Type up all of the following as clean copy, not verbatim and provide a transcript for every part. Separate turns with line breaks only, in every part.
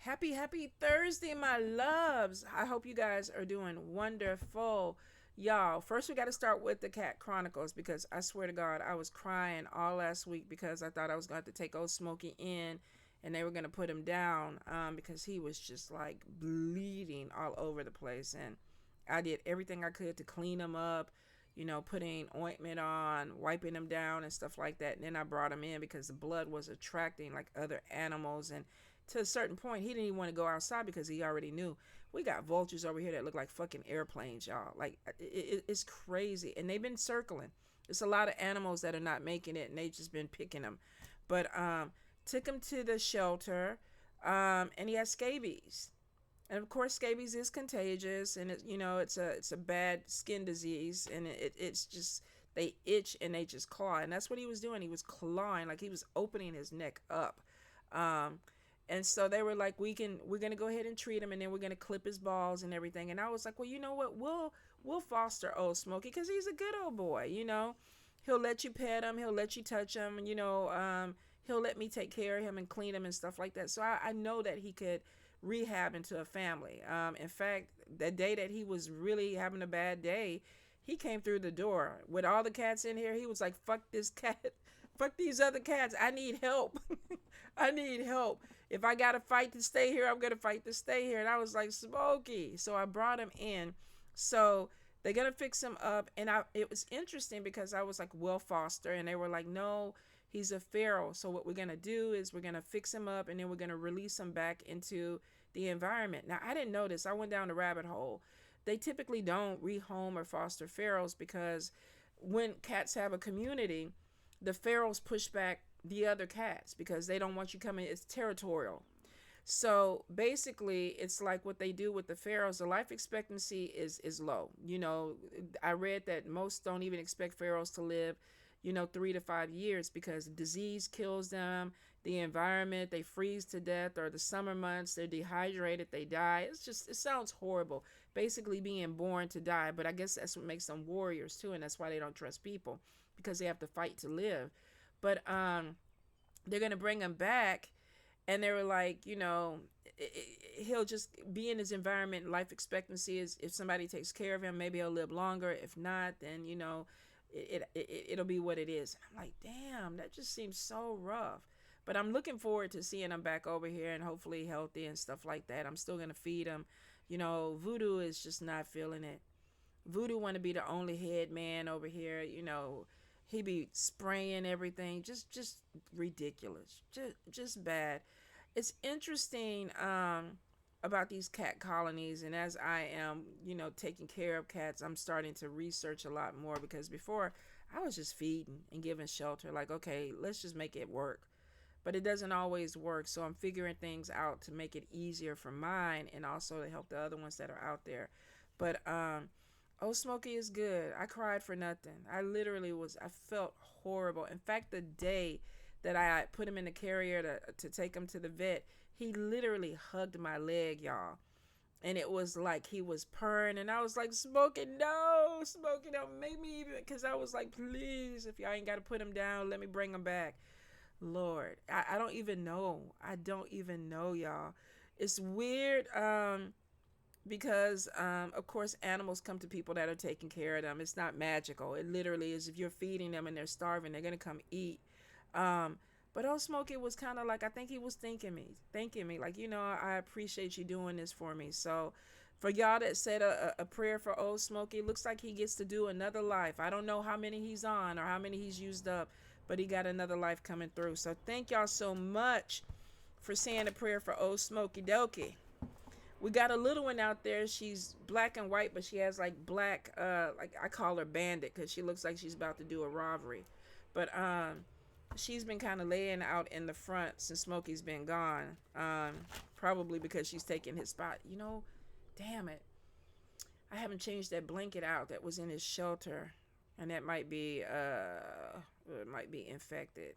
Happy Thursday, my loves. I hope you guys are doing wonderful. Y'all, first we got to start with the Cat Chronicles because I swear to God, I was crying all last week because I thought I was going to have to take old Smokey in and they were going to put him down because he was just like bleeding all over the place. And I did everything I could to clean him up, putting ointment on, wiping him down and stuff like that. And then I brought him in because the blood was attracting like other animals. And to a certain point, he didn't even want to go outside because he already knew we got vultures over here that look like fucking airplanes, y'all. Like it's crazy, and they've been circling. It's a lot of animals that are not making it, and they've just been picking them. But took him to the shelter, and he has scabies. And of course, scabies is contagious, and it's a bad skin disease, and it's just they itch and they just claw, and that's what he was doing. He was clawing, like he was opening his neck up. Um, and so they were like, we're gonna go ahead and treat him, and then we're gonna clip his balls and everything. And I was like, well, you know what? We'll foster old Smokey because he's a good old boy. He'll let you pet him, he'll let you touch him. He'll let me take care of him and clean him and stuff like that. So I know that he could rehab into a family. In fact, the day that he was really having a bad day, he came through the door with all the cats in here. He was like, fuck this cat. Fuck these other cats. I need help. I need help. If I got to fight to stay here, I'm going to fight to stay here. And I was like, Smokey. So I brought him in. So they're going to fix him up. And it was interesting because I was like, Will Foster. And they were like, no, he's a feral. So what we're going to do is we're going to fix him up and then we're going to release him back into the environment. Now, I didn't know this. I went down the rabbit hole. They typically don't rehome or foster ferals because when cats have a community, the ferals push back the other cats because they don't want you coming. It's territorial. So basically, it's like what they do with the ferals. The life expectancy is low. I read that most don't even expect ferals to live, 3 to 5 years because disease kills them, the environment, they freeze to death, or the summer months, they're dehydrated, they die. It sounds horrible, basically being born to die. But I guess that's what makes them warriors too, and that's why they don't trust people because they have to fight to live. But they're gonna bring him back, and they were like, he'll just be in his environment. Life expectancy is, if somebody takes care of him, maybe he'll live longer. If not, then it'll be what it is. I'm like, damn, that just seems so rough. But I'm looking forward to seeing him back over here and hopefully healthy and stuff like that. I'm still gonna feed him. Voodoo is just not feeling it. Voodoo want to be the only head man over here. He be spraying everything, just ridiculous, just bad. It's interesting about these cat colonies, and as I am, taking care of cats, I'm starting to research a lot more because before I was just feeding and giving shelter, like, okay, let's just make it work. But it doesn't always work, so I'm figuring things out to make it easier for mine and also to help the other ones that are out there. But Oh, Smokey is good. I cried for nothing. I felt horrible. In fact, the day that I put him in the carrier to take him to the vet, he literally hugged my leg, y'all. And it was like he was purring, and I was like, Smokey, no, Smokey, don't make me even, because I was like, please, if y'all ain't got to put him down, let me bring him back. Lord, I don't even know. I don't even know, y'all. It's weird. Because of course animals come to people that are taking care of them. It's not magical. It literally is. If you're feeding them and they're starving, they're gonna come eat. But old Smokey was kind of like, I think he was thanking me like, I appreciate you doing this for me. So for y'all that said a prayer for old Smokey, looks like he gets to do another life. I don't know how many he's on or how many he's used up, but he got another life coming through. So thank y'all so much for saying a prayer for old Smokey Dokey. We got a little one out there. She's black and white, but she has like black, like I call her bandit because she looks like she's about to do a robbery. But she's been kind of laying out in the front since Smokey's been gone. Probably because she's taking his spot. Damn it. I haven't changed that blanket out that was in his shelter, and that might be it might be infected.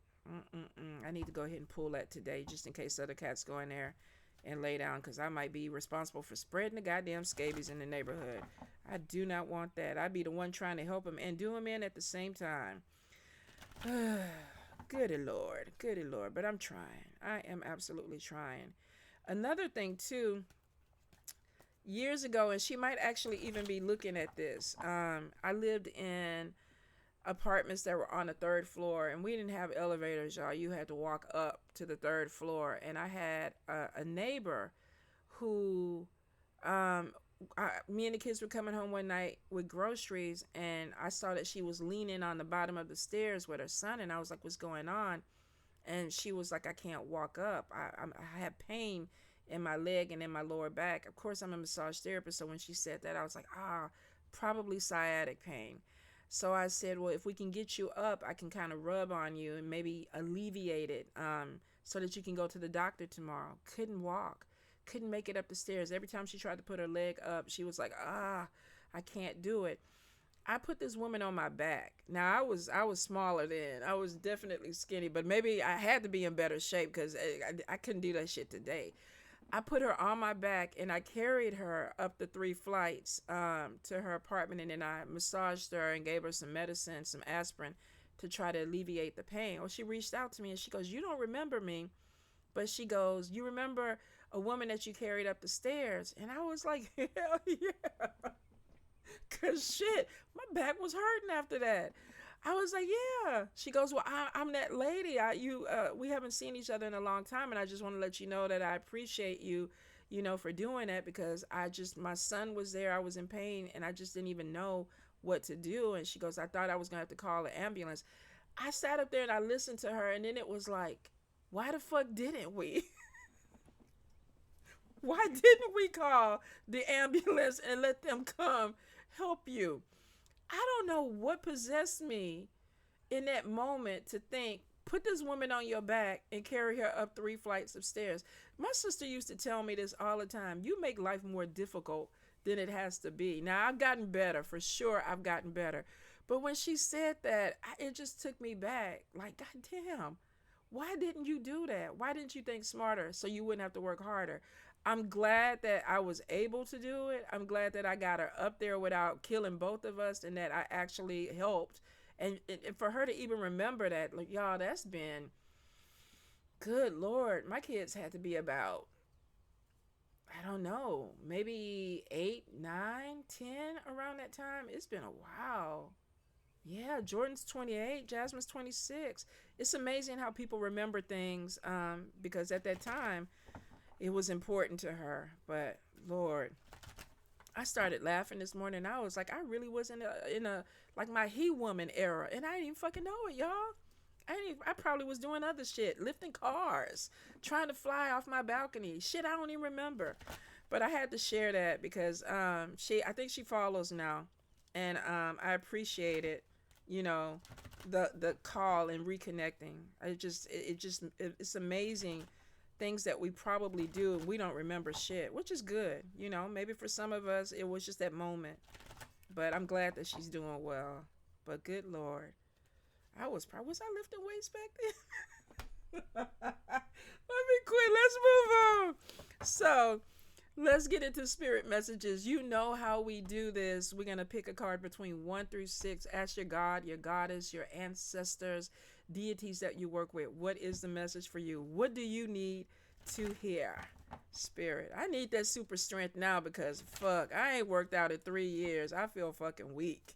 I need to go ahead and pull that today just in case other cats go in there and lay down, because I might be responsible for spreading the goddamn scabies in the neighborhood. I do not want that. I'd be the one trying to help him and do him in at the same time. Goody Lord. But I'm trying. I am absolutely trying. Another thing too, years ago, and she might actually even be looking at this. I lived in apartments that were on the third floor, and we didn't have elevators, y'all. You had to walk up to the third floor, and I had a neighbor who, me and the kids were coming home one night with groceries, and I saw that she was leaning on the bottom of the stairs with her son, and I was like, "What's going on?" And she was like, "I can't walk up. I have pain in my leg and in my lower back." Of course, I'm a massage therapist, so when she said that, I was like, probably sciatic pain. So I said, "Well, if we can get you up, I can kind of rub on you and maybe alleviate it, so that you can go to the doctor tomorrow." Couldn't walk, couldn't make it up the stairs. Every time she tried to put her leg up, she was like, "I can't do it." I put this woman on my back. Now I was smaller then. I was definitely skinny, but maybe I had to be in better shape because I couldn't do that shit today. I put her on my back and I carried her up the 3 flights, to her apartment, and then I massaged her and gave her some medicine, some aspirin, to try to alleviate the pain. Well, she reached out to me and she goes, "You don't remember me," but she goes, "You remember a woman that you carried up the stairs?" And I was like, "Hell yeah." Cause shit, my back was hurting after that. I was like, "Yeah." She goes, "Well, I'm that lady. We haven't seen each other in a long time, and I just want to let you know that I appreciate you, for doing that, because my son was there. I was in pain, and I just didn't even know what to do." And she goes, "I thought I was gonna have to call an ambulance." I sat up there and I listened to her, and then it was like, why the fuck didn't we? Why didn't we call the ambulance and let them come help you? I don't know what possessed me in that moment to think, put this woman on your back and carry her up 3 flights of stairs. My sister used to tell me this all the time. You make life more difficult than it has to be. Now, I've gotten better. For sure, I've gotten better. But when she said that, it just took me back. Like, God damn, why didn't you do that? Why didn't you think smarter so you wouldn't have to work harder? I'm glad that I was able to do it. I'm glad that I got her up there without killing both of us, and that I actually helped. And for her to even remember that, like, y'all, that's been, good Lord, my kids had to be about, I don't know, maybe 8, 9, 10 around that time. It's been a while. Yeah, Jordan's 28, Jasmine's 26. It's amazing how people remember things, because at that time it was important to her. But Lord, I started laughing this morning. I was like, I really was in a like my he woman era, and I didn't even fucking know it, y'all. I probably was doing other shit, lifting cars, trying to fly off my balcony. Shit, I don't even remember. But I had to share that because I think she follows now, and I appreciate it. You know, the call and reconnecting. It's amazing things that we probably do and we don't remember shit, which is good. Maybe for some of us it was just that moment. But I'm glad that she's doing well. But good Lord, was I lifting weights back then? Let me quit. Let's move on. So let's get into spirit messages. You know how we do this. We're going to pick a card between 1 through 6. Ask your God, your goddess, your ancestors, deities that you work with. What is the message for you? What do you need to hear? Spirit. I need that super strength now because fuck, I ain't worked out in 3 years. I feel fucking weak.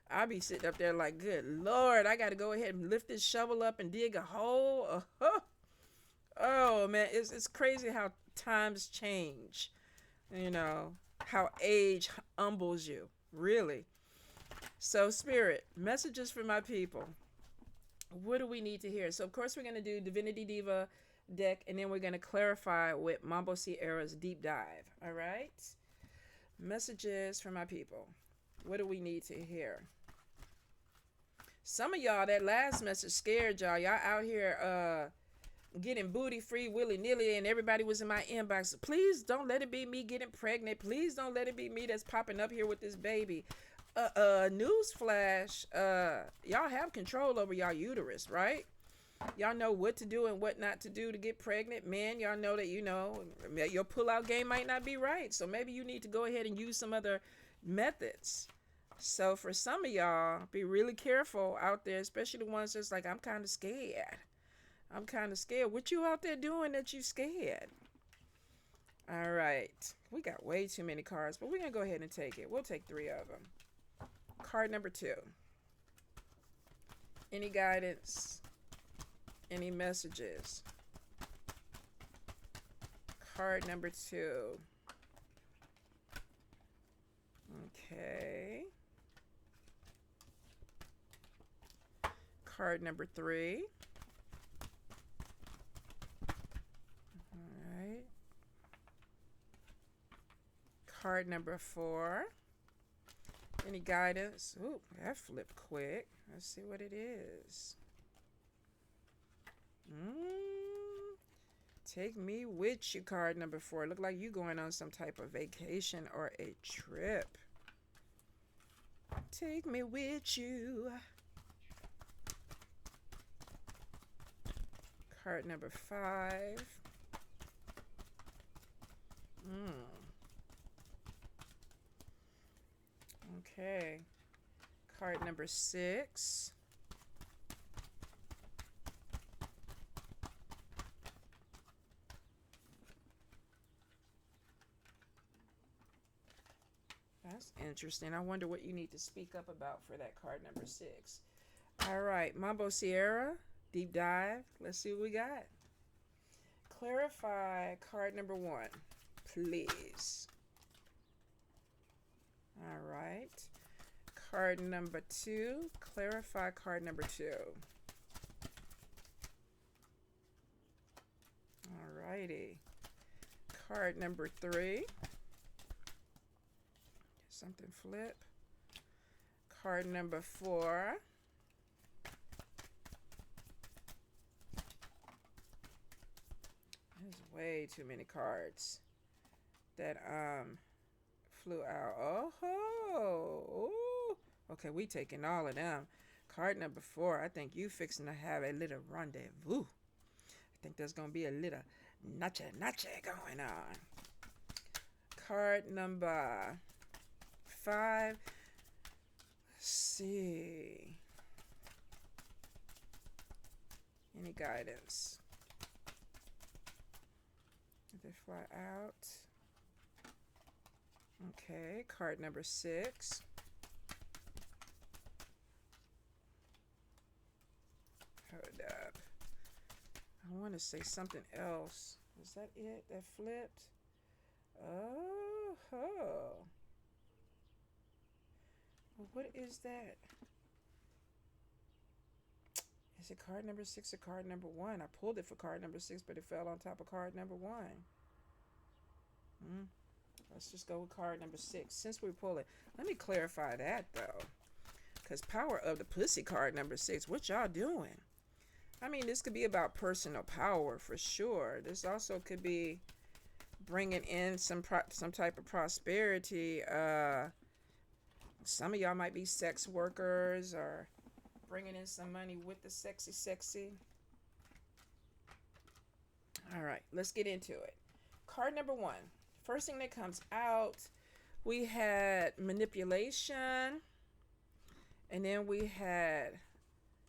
I be sitting up there like, good Lord, I got to go ahead and lift this shovel up and dig a hole. Oh man, it's crazy how times change. How age humbles you, really. So spirit, messages for my people. What do we need to hear? So of course we're going to do Divinity Diva deck, and then we're going to clarify with Mambo Sierra's deep dive. All right, messages for my people. What do we need to hear? Some of y'all, that last message scared y'all. Y'all out here getting booty free willy-nilly, and everybody was in my inbox. Please don't let it be me getting pregnant. Please don't let it be me that's popping up here with this baby. Newsflash, y'all have control over y'all uterus, right? Y'all know what to do and what not to do to get pregnant. Men, y'all know that your pull-out game might not be right, so maybe you need to go ahead and use some other methods. So for some of y'all, be really careful out there, especially the ones that's like, I'm kind of scared. What you out there doing that you scared? All right. We got way too many cards, but we're going to go ahead and take it. We'll take 3 of them. Card number 2. Any guidance? Any messages? Card number 2. Okay. Card number 3. All right. Card number 4. Any guidance? Ooh, that flipped quick. Let's see what it is. Take me with you, card number 4. Look like you going on some type of vacation or a trip. Take me with you. Card number 5. Okay. Card number 6. That's interesting. I wonder what you need to speak up about for that card number 6. All right. Mambo Sierra, deep dive. Let's see what we got. Clarify card number 1, please. All right. Card number 2. Clarify card number 2. All righty. Card number 3. Something flip. Card number 4. There's way too many cards that flew out. Oh, ooh. Okay, we taking all of them. Card number 4. I think you fixing to have a little rendezvous. I think there's gonna be a little nache going on. Card number 5. Let's see. Any guidance? Did they fly out? Okay, card number 6. Hold up. I want to say something else. Was that it that flipped? Oh. What is that? Is it card number 6 or card number 1? I pulled it for card number 6, but it fell on top of card number 1. Let's just go with card number 6. Since we pull it, let me clarify that though. Because power of the pussy card number 6. What y'all doing? I mean, this could be about personal power for sure. This also could be bringing in some type of prosperity. Some of y'all might be sex workers or bringing in some money with the sexy. All right, let's get into it. Card number 1. First thing that comes out, we had manipulation, and then we had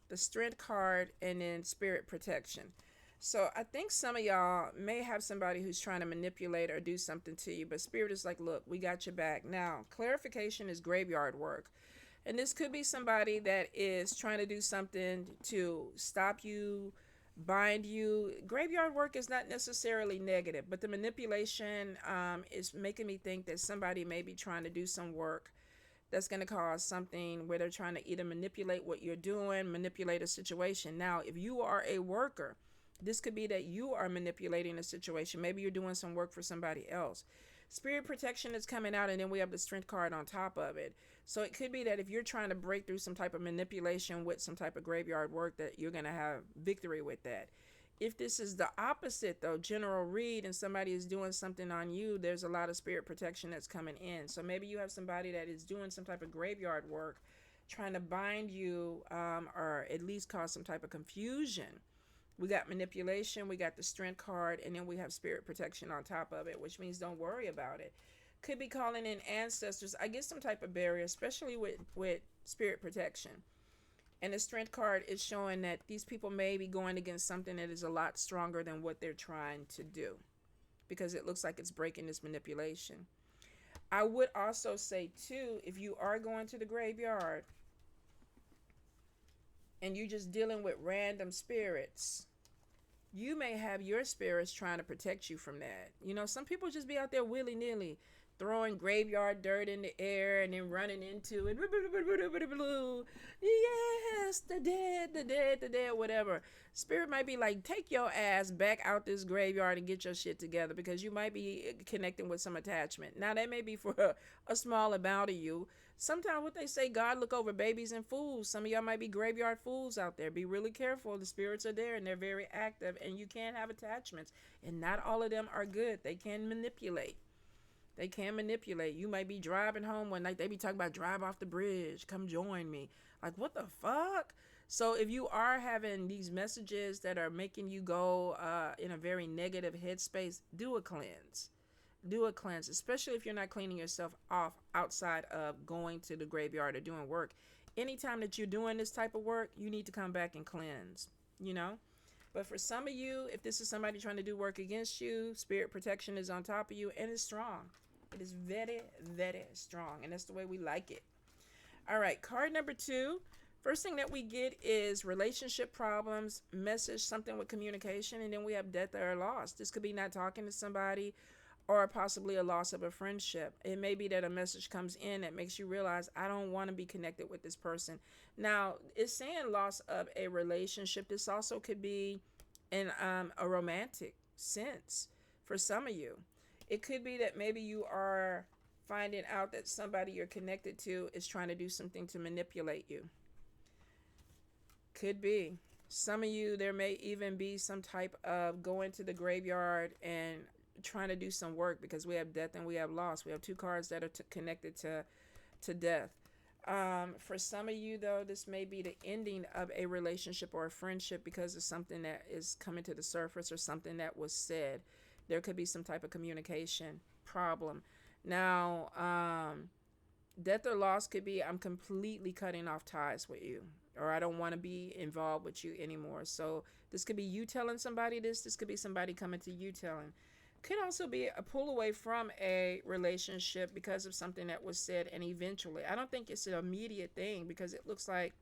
the strength card, and then spirit protection. So I think some of y'all may have somebody who's trying to manipulate or do something to you, but spirit is like, look, we got your back. Now, clarification is graveyard work. And this could be somebody that is trying to do something to stop you, bind you. Graveyard work is not necessarily negative, but the manipulation is making me think that somebody may be trying to do some work that's going to cause something where they're trying to either manipulate what you're doing, manipulate a situation. Now, if you are a worker, this could be that you are manipulating a situation. Maybe you're doing some work for somebody else. Spirit protection is coming out, and then we have the strength card on top of it. So it could be that if you're trying to break through some type of manipulation with some type of graveyard work, that you're going to have victory with that. If this is the opposite, though, general read, and somebody is doing something on you, there's a lot of spirit protection that's coming in. So maybe you have somebody that is doing some type of graveyard work, trying to bind you, or at least cause some type of confusion. We got manipulation, we got the strength card, and then we have spirit protection on top of it, which means don't worry about it. Could be calling in ancestors. I get some type of barrier, especially with spirit protection. And the strength card is showing that these people may be going against something that is a lot stronger than what they're trying to do. because it looks like it's breaking this manipulation. I would also say too, if you are going to the graveyard and you're just dealing with random spirits, you may have your spirits trying to protect you from that. You know, some people just be out there willy-nilly throwing graveyard dirt in the air and then running into it. Yes, the dead, the dead, the dead, whatever. Spirit might be like, take your ass back out this graveyard and get your shit together, because you might be connecting with some attachment. Now, that may be for a small amount of you. Sometimes what they say, God look over babies and fools. Some of y'all might be graveyard fools out there. Be really careful. The spirits are there and they're very active, and you can have attachments. And not all of them are good. They can manipulate. They can manipulate. You might be driving home one night. They be talking about drive off the bridge. Come join me. Like, what the fuck? So if you are having these messages that are making you go in a very negative headspace, do a cleanse. Do a cleanse, especially if you're not cleaning yourself off outside of going to the graveyard or doing work. Anytime that you're doing this type of work, you need to come back and cleanse, you know? But for some of you, if this is somebody trying to do work against you, spirit protection is on top of you, and it's strong. It is very, very strong, and that's the way we like it. All right, card number 2. First thing that we get is relationship problems, message, something with communication, and then we have death or loss. This could be not talking to somebody, or possibly a loss of a friendship. It may be that a message comes in that makes you realize, I don't want to be connected with this person. Now, it's saying loss of a relationship. This also could be in a romantic sense for some of you. It could be that maybe you are finding out that somebody you're connected to is trying to do something to manipulate you. Could be. Some of you, there may even be some type of going to the graveyard and trying to do some work, because we have death and we have loss. We have 2 cards that are connected to death. For some of you, though, this may be the ending of a relationship or a friendship because of something that is coming to the surface or something that was said. There could be some type of communication problem. Now, death or loss could be, I'm completely cutting off ties with you, or I don't want to be involved with you anymore. So this could be you telling somebody this. This could be somebody coming to you telling. Could also be a pull away from a relationship because of something that was said, and eventually. I don't think it's an immediate thing, because it looks like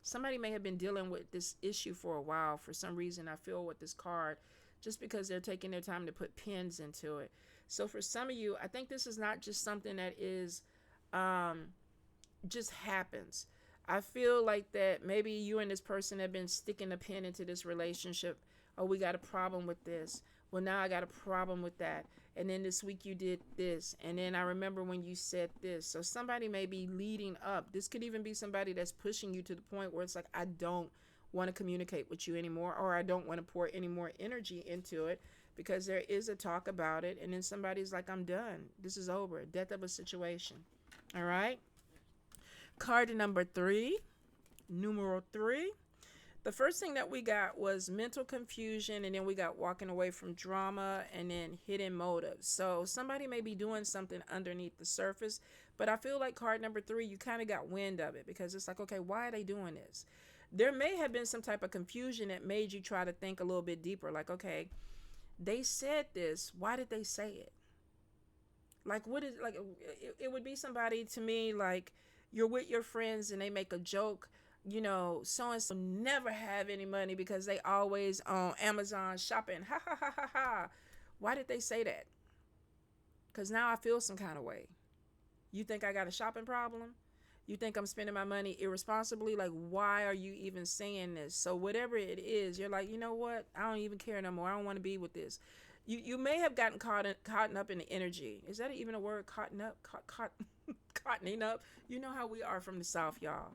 somebody may have been dealing with this issue for a while. For some reason, I feel with this card, just because they're taking their time to put pins into it. So for some of you, I think this is not just something that is just happens. I feel like that maybe you and this person have been sticking a pin into this relationship. Oh, we got a problem with this. Well, now I got a problem with that. And then this week you did this. And then I remember when you said this. So somebody may be leading up. This could even be somebody that's pushing you to the point where it's like, I don't want to communicate with you anymore, or I don't want to pour any more energy into it, because there is a talk about it. And then somebody's like, I'm done. This is over. Death of a situation. All right. Card number 3. Numero 3. The first thing that we got was mental confusion, and then we got walking away from drama, and then hidden motives. So somebody may be doing something underneath the surface, but I feel like card number 3, you kind of got wind of it, because it's like, okay, why are they doing this? There may have been some type of confusion that made you try to think a little bit deeper, like, okay, they said this. Why did they say it? Like, what is, like, it would be somebody, to me, like, you're with your friends and they make a joke, you know, so and so never have any money because they always on Amazon shopping. Ha ha ha ha ha. Why did they say that? Because now I feel some kind of way. You think I got a shopping problem? You think I'm spending my money irresponsibly? Like, why are you even saying this? So whatever it is, you're like, you know what? I don't even care no more. I don't want to be with this. You may have gotten caught up in the energy. Is that even a word? Caught up? Cottoning up? You know how we are from the South, y'all.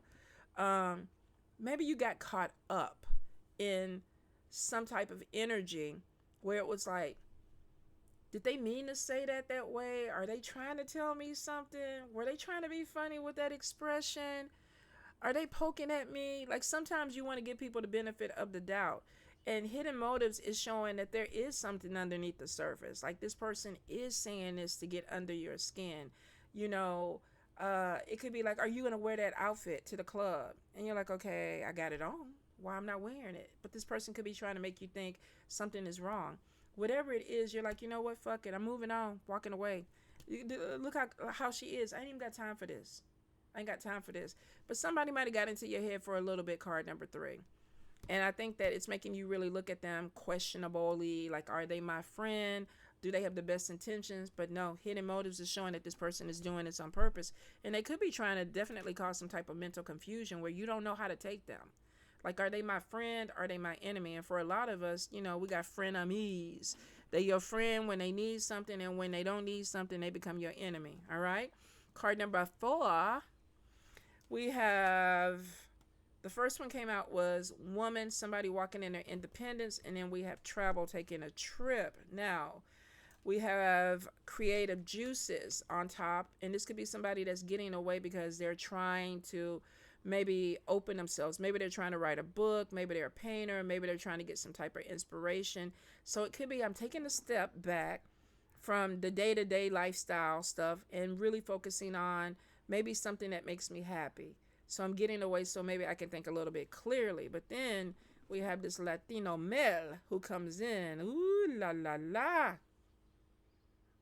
Maybe you got caught up in some type of energy where it was like, did they mean to say that way? Are they trying to tell me something? Were they trying to be funny with that expression? Are they poking at me? Like, sometimes you want to give people the benefit of the doubt. And hidden motives is showing that there is something underneath the surface. Like, this person is saying this to get under your skin. You know, it could be like, are you going to wear that outfit to the club? And you're like, okay, I got it on. Why I'm not wearing it? But this person could be trying to make you think something is wrong. Whatever it is, you're like, you know what, fuck it, I'm moving on, walking away. Look how she is. I ain't even got time for this. I ain't got time for this. But somebody might have got into your head for a little bit, card number 3. And I think that it's making you really look at them questionably. Like, are they my friend? Do they have the best intentions? But no, hidden motives is showing that this person is doing this on purpose. And they could be trying to definitely cause some type of mental confusion where you don't know how to take them. Like, are they my friend? Are they my enemy? And for a lot of us, we got frenemies. They your friend when they need something, and when they don't need something, they become your enemy. All right. Card number 4, we have, the first one came out was woman, somebody walking in their independence, and then we have travel, taking a trip. Now, we have creative juices on top, and this could be somebody that's getting away because they're trying to maybe open themselves. Maybe they're trying to write a book, maybe they're a painter, maybe they're trying to get some type of inspiration. So it could be I'm taking a step back from the day-to-day lifestyle stuff and really focusing on maybe something that makes me happy. So I'm getting away so maybe I can think a little bit clearly. But then we have this Latino male who comes in. Ooh la la la.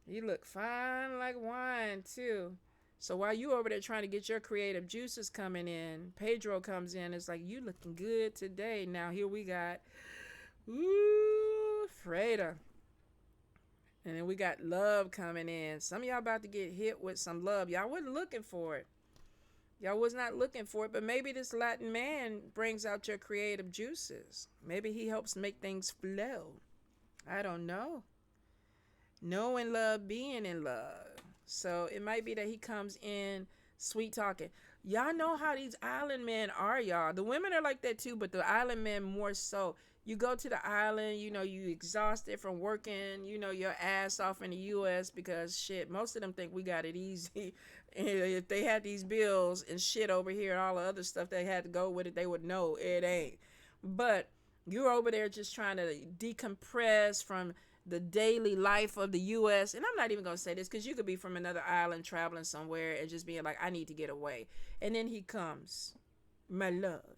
You look fine like wine too. So while you over there trying to get your creative juices coming in, Pedro comes in. It's like, you looking good today. Now here we got, ooh, Freda. And then we got love coming in. Some of y'all about to get hit with some love. Y'all wasn't looking for it. Y'all was not looking for it. But maybe this Latin man brings out your creative juices. Maybe he helps make things flow. I don't know. Knowing love, being in love. So it might be that he comes in sweet talking. Y'all know how these island men are, y'all. The women are like that too, but the island men more so. You go to the island, you exhausted from working, your ass off in the U.S. because shit, most of them think we got it easy. And if they had these bills and shit over here and all the other stuff they had to go with it, they would know it ain't. But you're over there just trying to decompress from the daily life of the U.S. And I'm not even going to say this because you could be from another island traveling somewhere and just being like, I need to get away. And then he comes, my love,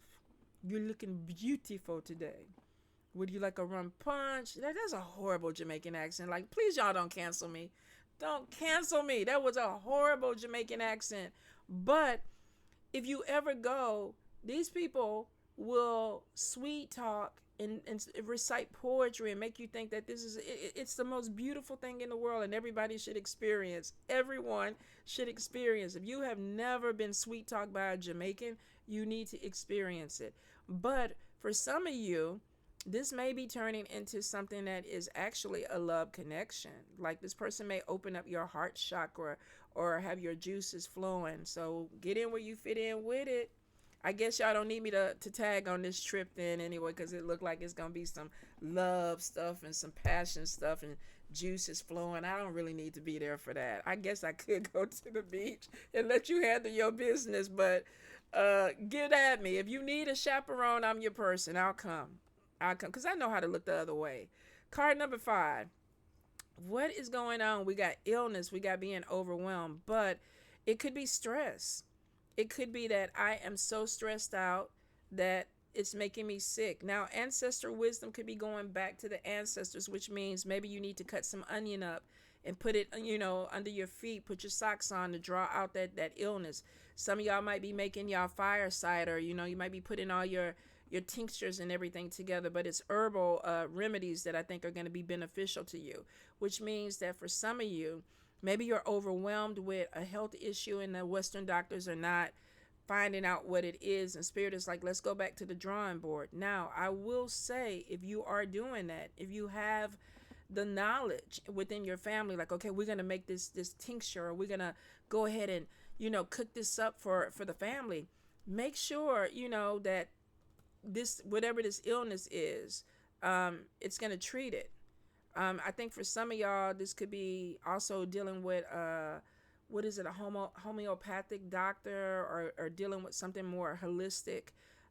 you're looking beautiful today. Would you like a rum punch? That's a horrible Jamaican accent. Like, please, y'all don't cancel me. Don't cancel me. That was a horrible Jamaican accent. But if you ever go, these people will sweet talk and recite poetry and make you think that it's the most beautiful thing in the world and everybody should experience. Everyone should experience. If you have never been sweet talked by a Jamaican, you need to experience it. But for some of you, this may be turning into something that is actually a love connection. Like, this person may open up your heart chakra or have your juices flowing. So get in where you fit in with it. I guess y'all don't need me to tag on this trip then anyway, because it looked like it's going to be some love stuff and some passion stuff and juices flowing. I don't really need to be there for that. I guess I could go to the beach and let you handle your business, but get at me. If you need a chaperone, I'm your person. I'll come because I know how to look the other way. Card number 5. What is going on? We got illness. We got being overwhelmed, but it could be stress. It could be that I am so stressed out that it's making me sick. Now, ancestor wisdom could be going back to the ancestors, which means maybe you need to cut some onion up and put it, under your feet, put your socks on to draw out that illness. Some of y'all might be making y'all fire cider. You might be putting all your tinctures and everything together, but it's herbal remedies that I think are going to be beneficial to you, which means that for some of you, maybe you're overwhelmed with a health issue and the Western doctors are not finding out what it is. And Spirit is like, let's go back to the drawing board. Now, I will say, if you are doing that, if you have the knowledge within your family, like, okay, we're going to make this tincture, or we're going to go ahead and, cook this up for the family. Make sure, that this, whatever this illness is, it's going to treat it. I think for some of y'all, this could be also dealing with, what is it, a homeopathic doctor, or dealing with something more holistic.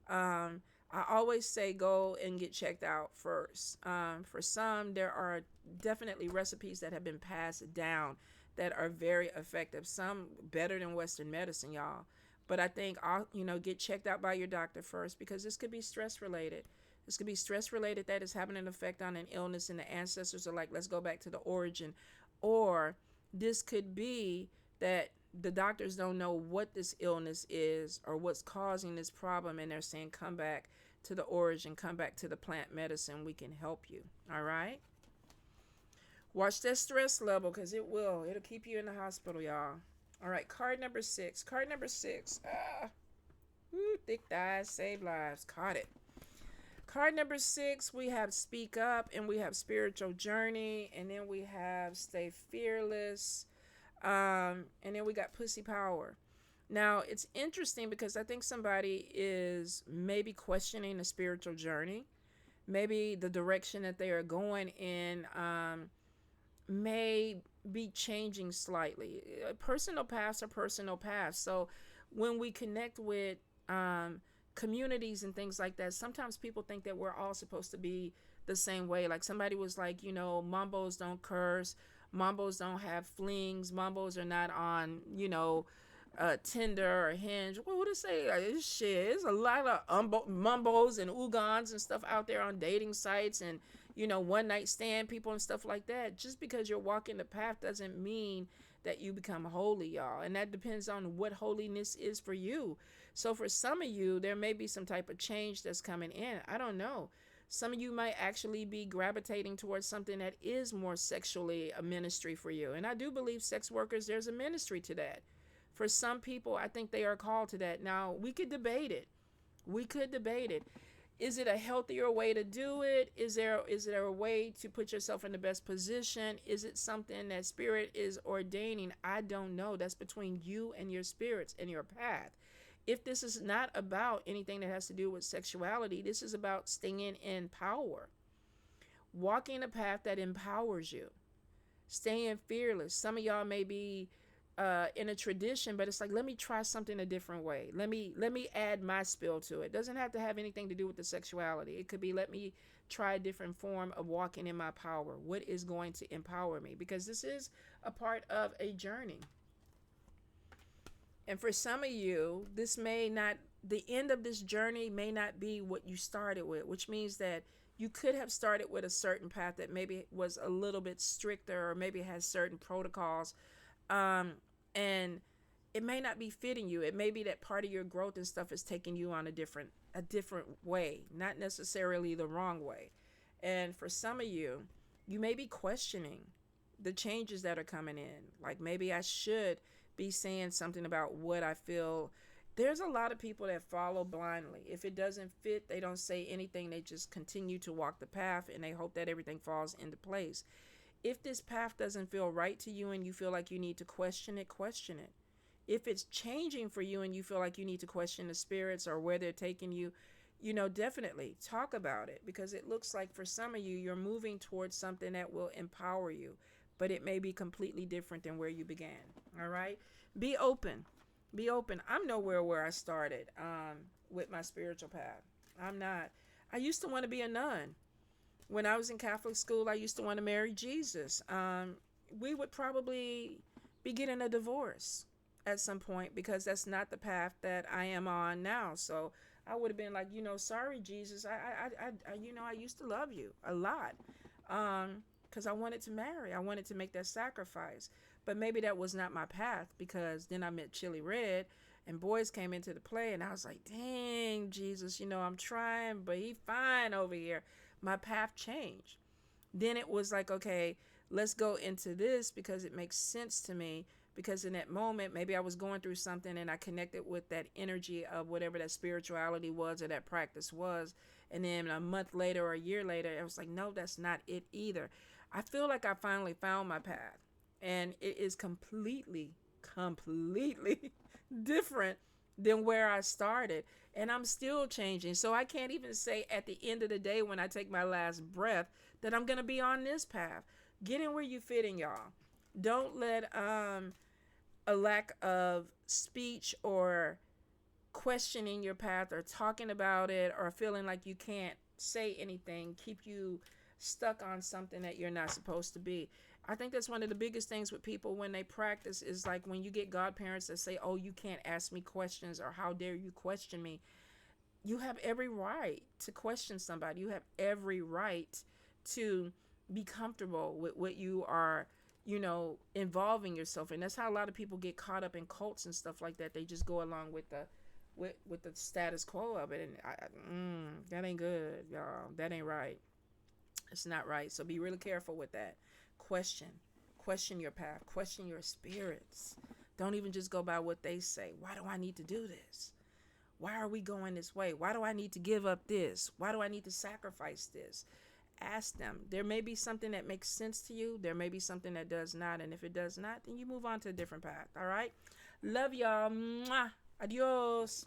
I always say go and get checked out first. For some, there are definitely recipes that have been passed down that are very effective. Some better than Western medicine, y'all. But I think, get checked out by your doctor first, because this could be stress related. This could be stress related that is having an effect on an illness, and the ancestors are like, let's go back to the origin. Or this could be that the doctors don't know what this illness is or what's causing this problem, and they're saying, come back to the origin, come back to the plant medicine. We can help you. All right. Watch that stress level, because it'll keep you in the hospital, y'all. All right, card number 6. Card number 6. Thick thighs save lives. Caught it. Card number 6, we have speak up, and we have spiritual journey, and then we have stay fearless, and then we got pussy power. Now, it's interesting because I think somebody is maybe questioning the spiritual journey. Maybe the direction that they are going in may be changing slightly. Personal paths are personal paths. So when we connect with communities and things like that, sometimes people think that we're all supposed to be the same way. Like somebody was like, Mambos don't curse, Mambos don't have flings, Mambos are not on, Tinder or Hinge. What would it say? Like, shit, there's a lot of Mambos and Ugons and stuff out there on dating sites and, one night stand people and stuff like that. Just because you're walking the path doesn't mean that you become holy, y'all. And that depends on what holiness is for you. So for some of you, there may be some type of change that's coming in. I don't know. Some of you might actually be gravitating towards something that is more sexually a ministry for you. And I do believe sex workers, there's a ministry to that. For some people, I think they are called to that. Now, we could debate it. Is it a healthier way to do it? Is there a way to put yourself in the best position? Is it something that spirit is ordaining? I don't know. That's between you and your spirits and your path. If this is not about anything that has to do with sexuality, this is about staying in power. Walking a path that empowers you. Staying fearless. Some of y'all may be in a tradition, but it's like, let me try something a different way. Let me add my spill to it. It doesn't have to have anything to do with the sexuality. It could be, let me try a different form of walking in my power. What is going to empower me? Because this is a part of a journey. And for some of you, the end of this journey may not be what you started with, which means that you could have started with a certain path that maybe was a little bit stricter or maybe has certain protocols. And it may not be fitting you. It may be that part of your growth and stuff is taking you on a different way, not necessarily the wrong way. And for some of you, you may be questioning the changes that are coming in. Like, maybe I should be saying something about what I feel. There's a lot of people that follow blindly. If it doesn't fit, they don't say anything. They just continue to walk the path and they hope that everything falls into place. If this path doesn't feel right to you and you feel like you need to question it, question it. If it's changing for you and you feel like you need to question the spirits or where they're taking you, definitely talk about it, because it looks like for some of you, you're moving towards something that will empower you, but it may be completely different than where you began. All right. Be open. I'm nowhere where I started with my spiritual path. I'm not. I used to want to be a nun. When I was in Catholic school, I used to want to marry Jesus. We would probably be getting a divorce at some point, because that's not the path that I am on now. So I would have been like, sorry, Jesus. I used to love you a lot, because I wanted to marry. I wanted to make that sacrifice. But maybe that was not my path, because then I met Chili Red and boys came into the play and I was like, dang, Jesus, I'm trying, but he fine over here. My path changed. Then it was like, okay, let's go into this because it makes sense to me. Because in that moment, maybe I was going through something and I connected with that energy of whatever that spirituality was or that practice was. And then a month later or a year later, I was like, no, that's not it either. I feel like I finally found my path. And it is completely different than where I started. And I'm still changing. So I can't even say at the end of the day, when I take my last breath, that I'm going to be on this path. Get in where you fit in, y'all. Don't let a lack of speech or questioning your path or talking about it or feeling like you can't say anything keep you stuck on something that you're not supposed to be. I think that's one of the biggest things with people when they practice is like when you get godparents that say, oh, you can't ask me questions or how dare you question me. you have every right to question somebody. You have every right to be comfortable with what you are, involving yourself in. That's how a lot of people get caught up in cults and stuff like that. They just go along with the status quo of it, and that ain't good, y'all. That ain't right. It's not right. So be really careful with that. Question your path. Question your spirits. Don't even just go by what they say. Why do I need to do this? Why are we going this way? Why do I need to give up this? Why do I need to sacrifice this? Ask them. There may be something that makes sense to you. There may be something that does not. And if it does not, then you move on to a different path. All right? Love y'all. Mwah. Adios.